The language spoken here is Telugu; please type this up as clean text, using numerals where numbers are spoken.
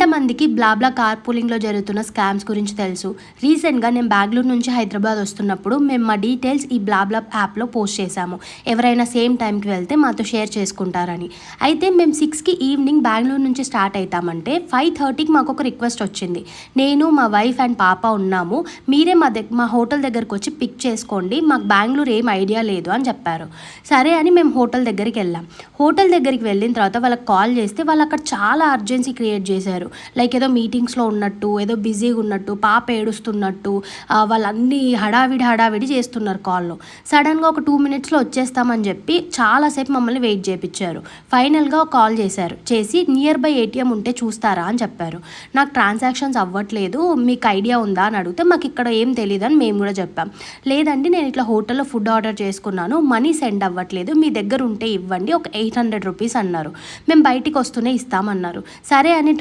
ఎంతమందికి బ్లాబ్లా కార్ పూలింగ్లో జరుగుతున్న స్కామ్స్ గురించి తెలుసు? రీసెంట్గా నేను బెంగళూరు నుంచి హైదరాబాద్ వస్తున్నప్పుడు మేము మా డీటెయిల్స్ ఈ బ్లాబ్లా యాప్లో పోస్ట్ చేశాము. ఎవరైనా సేమ్ టైంకి వెళ్తే మాతో షేర్ చేసుకుంటారని. అయితే మేము 6కి ఈవినింగ్ బెంగళూరు నుంచి స్టార్ట్ అవుతామంటే 5:30కి మాకు ఒక రిక్వెస్ట్ వచ్చింది. నేను మా వైఫ్ అండ్ పాప ఉన్నాము, మీరే మా హోటల్ దగ్గరకు వచ్చి పిక్ చేసుకోండి, మాకు బెంగళూరు ఏం ఐడియా లేదు అని చెప్పారు. సరే అని మేము హోటల్ దగ్గరికి వెళ్ళాం. హోటల్ దగ్గరికి వెళ్ళిన తర్వాత వాళ్ళకి కాల్ చేస్తే వాళ్ళు అక్కడ చాలా అర్జెన్సీ క్రియేట్ చేశారు. లైక్ ఏదో మీటింగ్స్లో ఉన్నట్టు, ఏదో బిజీగా ఉన్నట్టు, పాప ఏడుస్తున్నట్టు, వాళ్ళన్నీ హడావిడి చేస్తున్నారు కాల్లో. సడన్గా ఒక 2 మినిట్స్లో వచ్చేస్తామని చెప్పి చాలాసేపు మమ్మల్ని వెయిట్ చేయించారు. ఫైనల్గా కాల్ చేసి నియర్ బై ఏటీఎం ఉంటే చూస్తారా అని చెప్పారు. నాకు ట్రాన్సాక్షన్స్ అవ్వట్లేదు, మీకు ఐడియా ఉందా అని అడిగితే మాకు ఇక్కడ ఏం తెలియదు అని మేము కూడా చెప్పాం. లేదండి, నేను ఇట్లా హోటల్లో ఫుడ్ ఆర్డర్ చేసుకున్నాను, మనీ సెండ్ అవ్వట్లేదు, మీ దగ్గర ఉంటే ఇవ్వండి, ఒక 800 రూపీస్ అన్నారు. మేము బయటికి వస్తూనే ఇస్తామన్నారు. సరే అని